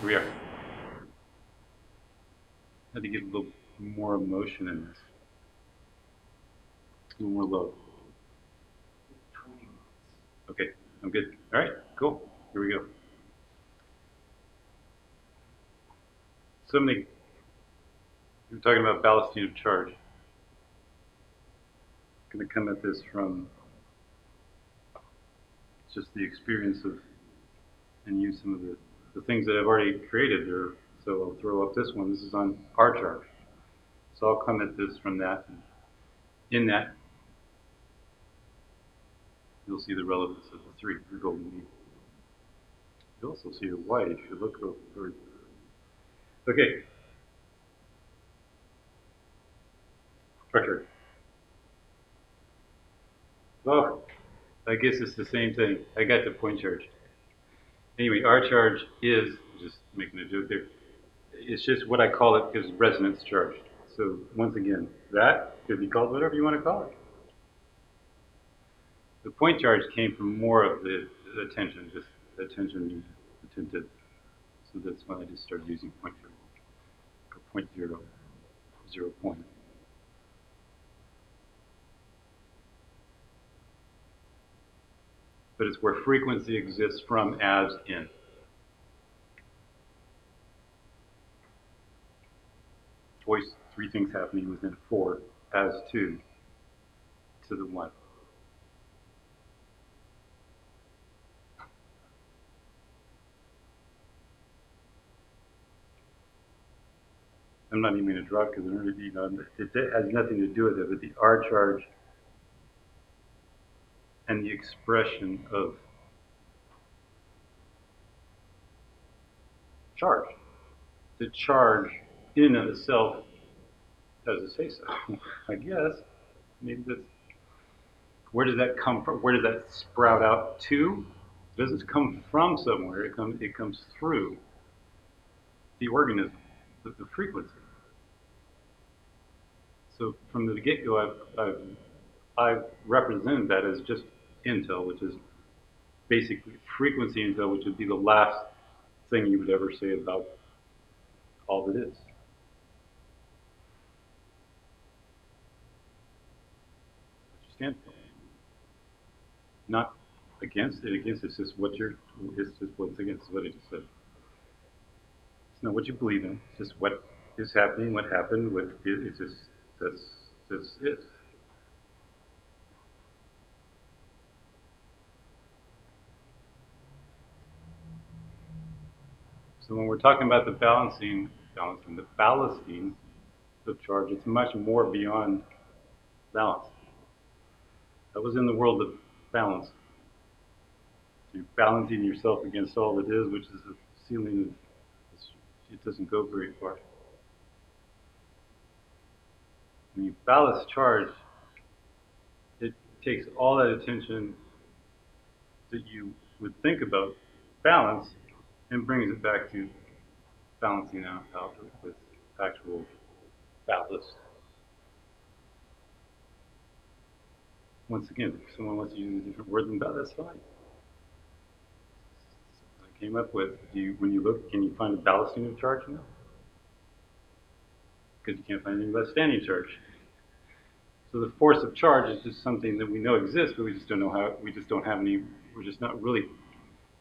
we are. Had to get a little more emotion in this, a little more love. Okay, I'm good. All right, cool. Here we go. So we're talking about ballasting of charge. I'm going to come at this from just the experience of and use some of the things that I've already created there. So I'll throw up this one. This is on R charge. So I'll come at this from that. And in that, you'll see the relevance of the three, your golden mean. You'll also see the white if you look over. Okay, R charge. Oh, I guess it's the same thing. I got the point charge. Anyway, R charge is, just making a joke there, it's just what I call it is resonance charge. So once again, that could be called whatever you want to call it. The point charge came from more of the attention, just attention, attentive. So that's when I just started using point charge, or point zero, 0 point. But it's where frequency exists from as in. Always three things happening within four as two to the one. I'm not even going to draw because it has nothing to do with it, but the R charge and the expression of charge. The charge in and of itself has a say so, I guess. Maybe that's, where does that come from? Where does that sprout out to? It doesn't come from somewhere. It comes through the organism, the frequency. So from the get-go, I've represented that as just intel, which is basically frequency intel, which would be the last thing you would ever say about all that is. What you stand for. Not against it. Against it's just what you're. It's just what's against what it just said. It's not what you believe in. It's just what is happening. What happened. What it's just that's it. So when we're talking about the the ballasting of charge, it's much more beyond balance. That was in the world of balance. You're balancing yourself against all that is, which is a ceiling of, it doesn't go very far. When you ballast charge, it takes all that attention that you would think about balance and brings it back to balancing out with actual ballast. Once again, if someone wants to use a different word than ballast, that's fine. I came up with, when you look, can you find a ballasting of charge? No. Because you can't find anything but standing charge. So the force of charge is just something that we know exists, but we just don't know how. We just don't have any. We're just not really.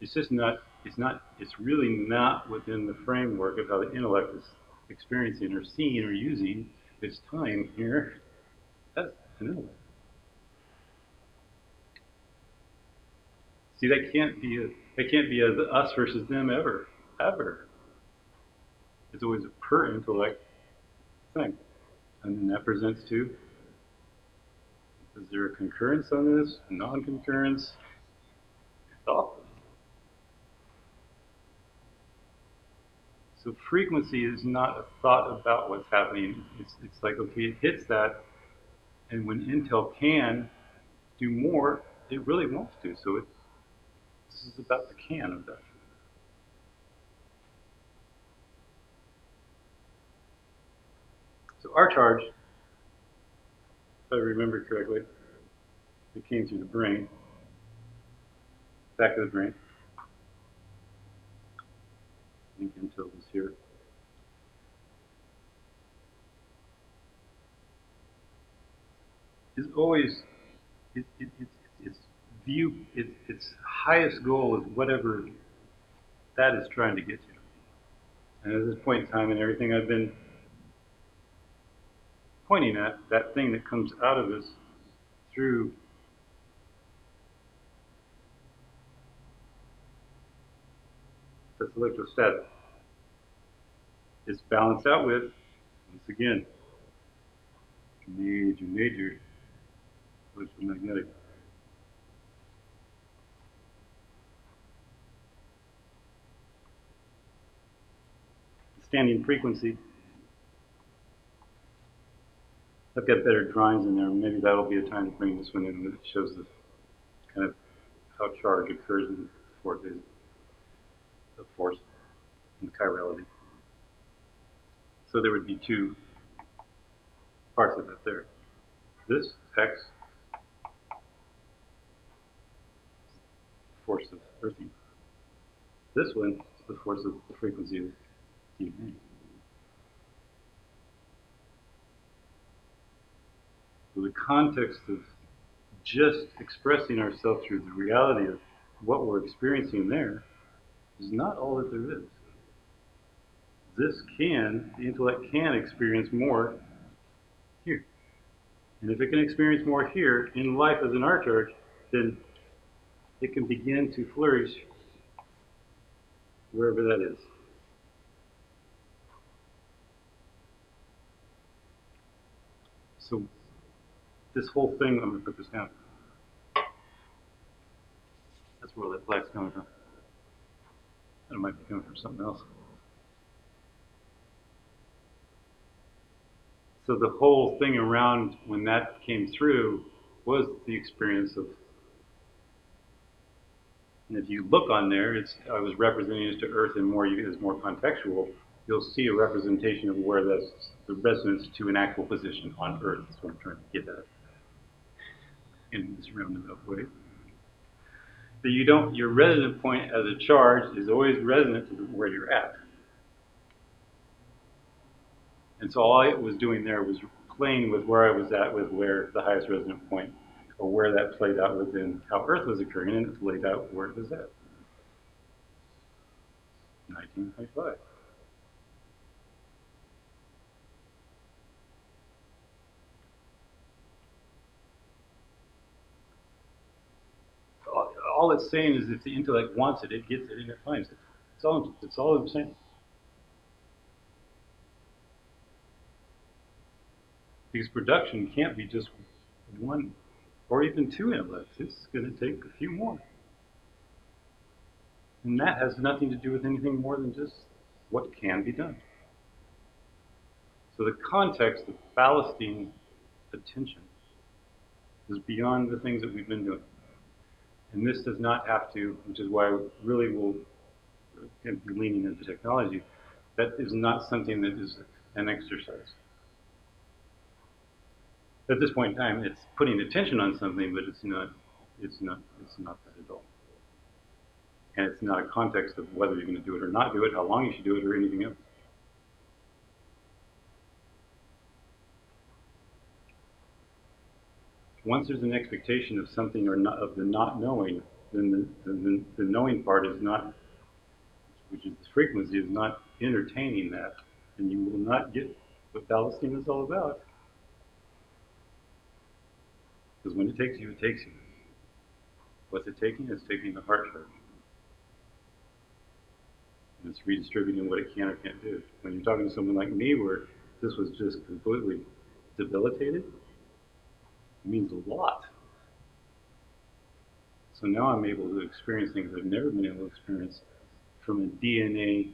It's just not. It's not. It's really not within the framework of how the intellect is experiencing or seeing or using its time here as an intellect. See, that can't be a. That can't be a us versus them ever, ever. It's always a per intellect thing, and then that presents to. Is there a concurrence on this? Non-concurrence? Thought. So frequency is not a thought about what's happening. It's like, okay, it hits that, and when Intel can do more, it really wants to. So this is about the can of that. So our charge, if I remember correctly, it came through the brain, back of the brain. I think Intel always, its view, its highest goal is whatever that is trying to get to. And at this point in time, and everything I've been pointing at, that thing that comes out of us through that's electrostatic is balanced out with, once again, major electromagnetic. Standing frequency. I've got better drawings in there. Maybe that'll be a time to bring this one in that shows the kind of how charge occurs in the four phases of force and chirality. So there would be two parts of it there. This X, force of earthing. This one is the force of the frequency of DNA. So the context of just expressing ourselves through the reality of what we're experiencing there is not all that there is. The intellect can experience more here. And if it can experience more here in life as an art charge, then it can begin to flourish wherever that is. So this whole thing, I'm going to put this down. That's where that black's coming from. That might be coming from something else. So the whole thing around when that came through was the experience of, and if you look on there, I was representing it to Earth and more, it's more contextual. You'll see a representation of where that's the resonance to an actual position on Earth. That's what I'm trying to get at in this roundabout way. That your resonant point as a charge is always resonant to where you're at. And so all I was doing there was playing with where I was at with where the highest resonant point, or where that played out within how Earth was occurring, and it's laid out where it was at. 19.5. All it's saying is if the intellect wants it, it gets it and it finds it. That's all I'm saying. Because production can't be just one or even two intellects. It's going to take a few more. And that has nothing to do with anything more than just what can be done. So the context of ballasting attention is beyond the things that we've been doing. And this does not have to, which is why really we'll be leaning into technology, that is not something that is an exercise. At this point in time, it's putting attention on something, but it's not that at all. And it's not a context of whether you're going to do it or not do it, how long you should do it, or anything else. Once there's an expectation of something or not, of the not knowing, then the knowing part is not, which is the frequency, is not entertaining that, and you will not get what ballasting is all about. Because when it takes you, it takes you. What's it taking? It's taking the heart charge. And it's redistributing what it can or can't do. When you're talking to someone like me where this was just completely debilitated, it means a lot. So now I'm able to experience things I've never been able to experience from a DNA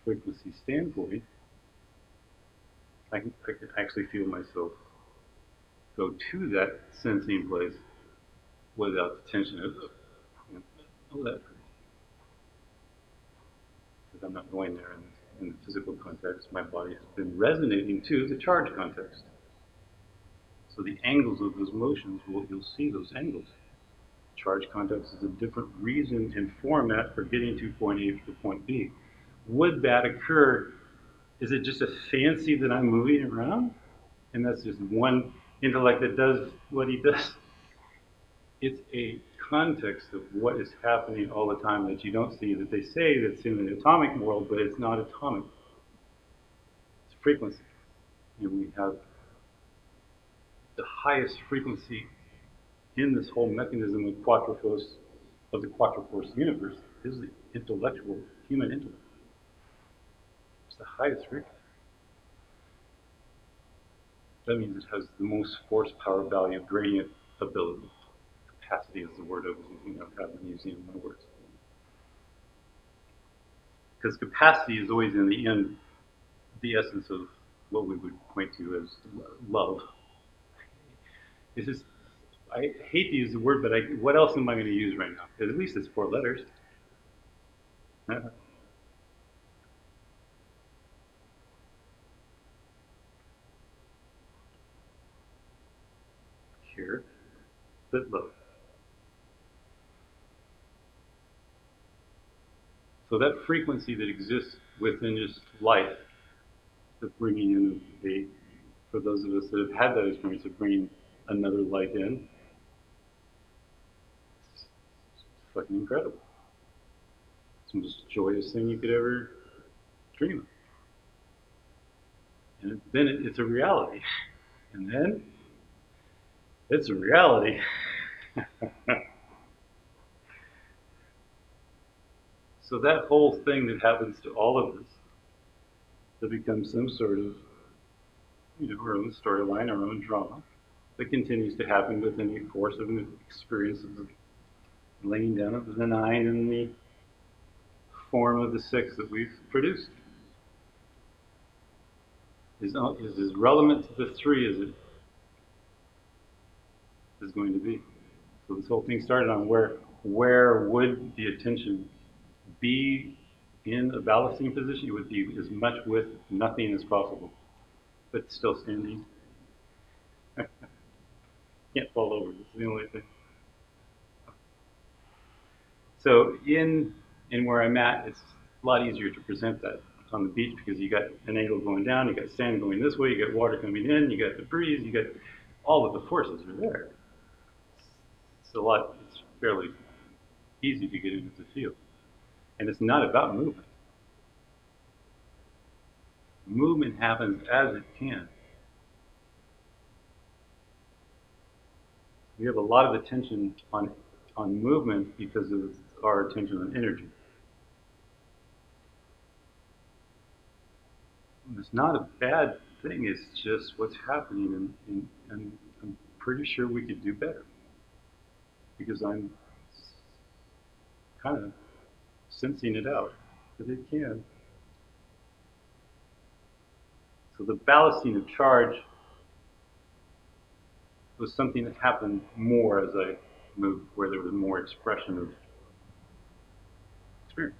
frequency standpoint. I can actually feel myself go to that sensing place without the tension of, oh, that hurts. Because I'm not going there in the physical context. My body has been resonating to the charge context. So the angles of those motions, you'll see those angles. Charge context is a different reason and format for getting to point A to point B. Would that occur? Is it just a fancy that I'm moving around? And that's just one intellect that does what he does. It's a context of what is happening all the time that you don't see, that they say that's in the atomic world, but it's not atomic. It's frequency. And we have the highest frequency in this whole mechanism of quattroforce, of the quattroforce universe, is the intellectual human intellect. It's the highest frequency. That means it has the most force, power, value, gradient ability. Capacity is the word I was using. I've been using my words. Because capacity is always in the end the essence of what we would point to as love. It's just, I hate to use the word, but what else am I going to use right now? Because at least it's 4 letters. Care, but love. So that frequency that exists within just life, of bringing in for those of us that have had that experience of bringing another light in, it's fucking incredible. It's the most joyous thing you could ever dream of. And then it's a reality. And then it's a reality. So that whole thing that happens to all of us, that becomes some sort of, our own storyline, our own drama, that continues to happen with any course of an experience of the laying down of the 9 and the form of the 6 that we've produced. Is as relevant to the 3 as it is going to be. So this whole thing started on where would the attention be in a ballasting position? It would be as much with nothing as possible, but still standing. Can't fall over. This is the only thing. So in where I'm at, it's a lot easier to present that on the beach because you got an angle going down, you got sand going this way, you got water coming in, you got the breeze, you got all of the forces are there. It's fairly easy to get into the field. And it's not about movement. Movement happens as it can. We have a lot of attention on movement because of our attention on energy. And it's not a bad thing, it's just what's happening, and I'm pretty sure we could do better. Because I'm kind of sensing it out that it can. So the ballasting of charge was something that happened more as I moved, where there was more expression of experience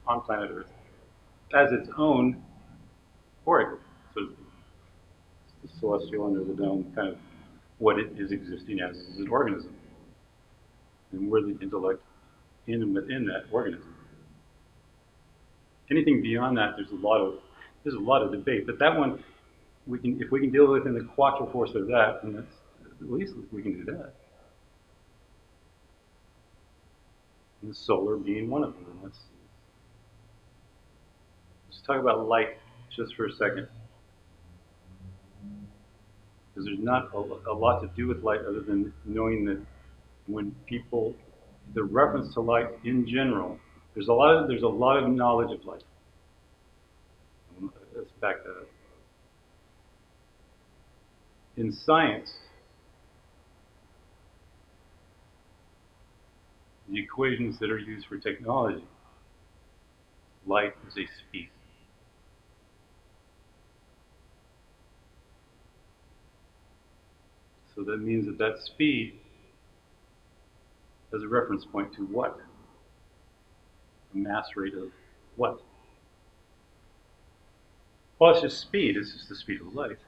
on planet Earth as its own oracle, so to speak. It's the celestial under the dome, kind of what it is existing as an organism. And we're the intellect in that organism. Anything beyond that, there's a lot of debate. But that one, if we can deal with in the quattro force of that, then that's at least we can do that. And the solar being one of them. Let's talk about light just for a second, because there's not a lot to do with light other than knowing that when people, the reference to light in general, there's a lot of knowledge of light. Let's back that up. In science, the equations that are used for technology, light is a speed. So that means that speed has a reference point to what? A mass rate of what? Well, it's just speed. It's just the speed of light.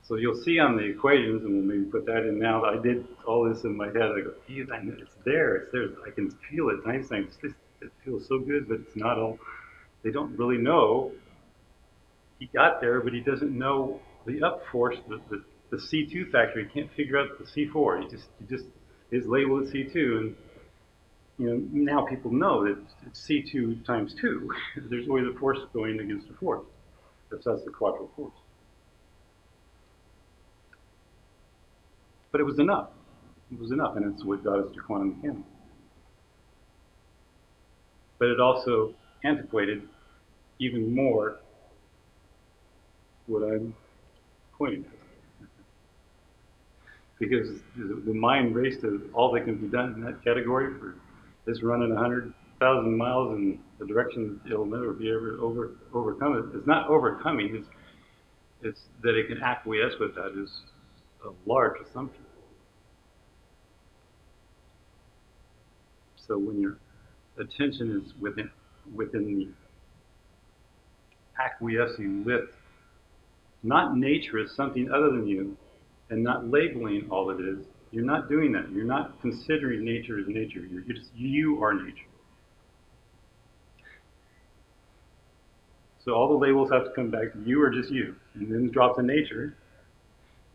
So you'll see on the equations, and we'll maybe put that in now. I did all this in my head. I go, geez, I know it's there. It's there. I can feel it. Einstein, it feels so good, but it's not all. They don't really know he got there, but he doesn't know the up force, the C2 factor. He can't figure out the C4. He just is labeled C2, and now people know that it's C2 times 2. There's always a force going against a force. That's the quadral force. But it was enough. It was enough, and it's what got us to quantum mechanics. But it also antiquated even more what I'm pointing at. Because the mind raced to all that can be done in that category for this running 100,000 miles in the direction it'll never be ever overcome it. It's not overcoming, it's that it can acquiesce with that is a large assumption. So when your attention is within the acquiescing with not nature as something other than you, and not labeling all it is, you're not doing that. You're not considering nature as nature. You are nature. So all the labels have to come back to you are just you, and then drop to nature.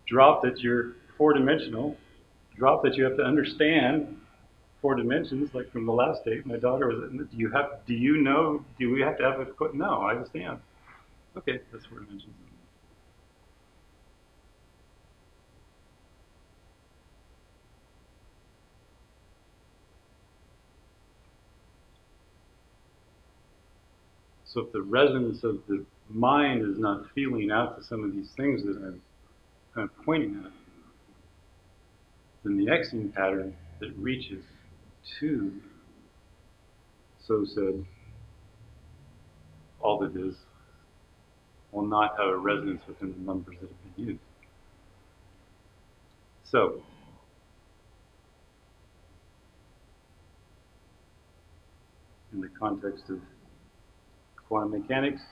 Drop that you're four-dimensional. Drop that you have to understand four dimensions. Like from the last date, my daughter was. Do you know? Do we have to have a? No, I understand. Okay, that's four dimensions. So if the resonance of the mind is not feeling out to some of these things that I'm kind of pointing at, then the Xing pattern that reaches to, so said, all that is, will not have a resonance within the numbers that have been used. So, in the context of quantum mechanics,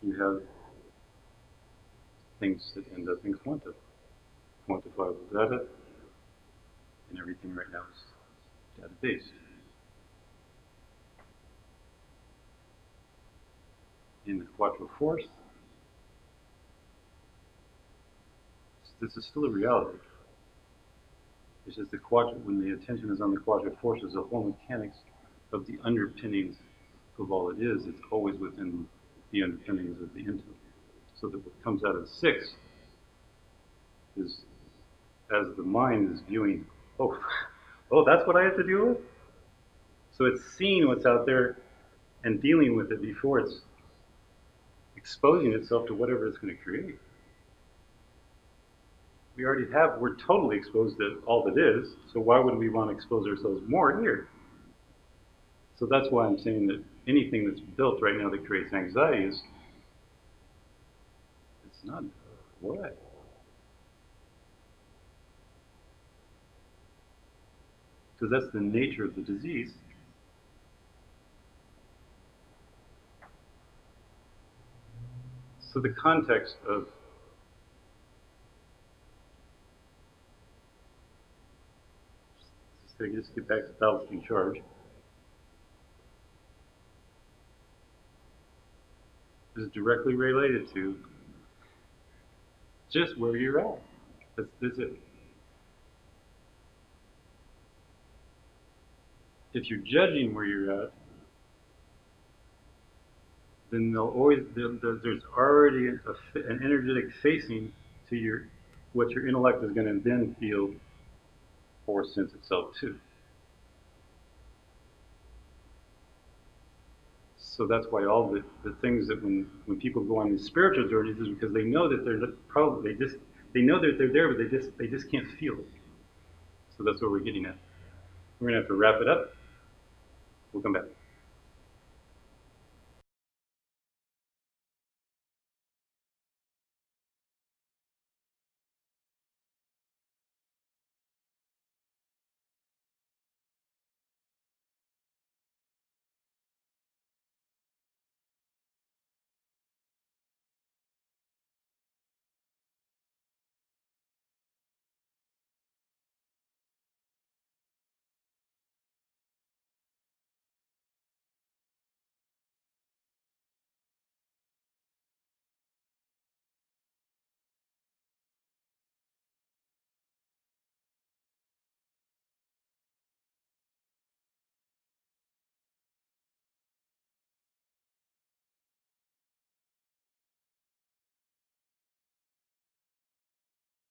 you have things that end up in quantifiable data, and everything right now is data-based. In the quadral force, this is still a reality. It's just when the attention is on the quadral forces, the whole mechanics of the underpinnings of all it is, it's always within the underpinnings of the intellect. So that what comes out of 6 is as the mind is viewing, oh, that's what I have to deal with? So it's seeing what's out there and dealing with it before it's exposing itself to whatever it's going to create. We're totally exposed to all that is, so why would we want to expose ourselves more here? So that's why I'm saying that anything that's built right now that creates anxiety it's not why. Because that's the nature of the disease. So the context of just get back to balancing charge. Is directly related to just where you're at. That's it. If you're judging where you're at, then there's already an energetic facing to what your intellect is going to then feel or sense itself to. So that's why all the things that when people go on these spiritual journeys is because they know that they know that they're there, but they just can't feel it. So that's what we're getting at. We're going to have to wrap it up. We'll come back.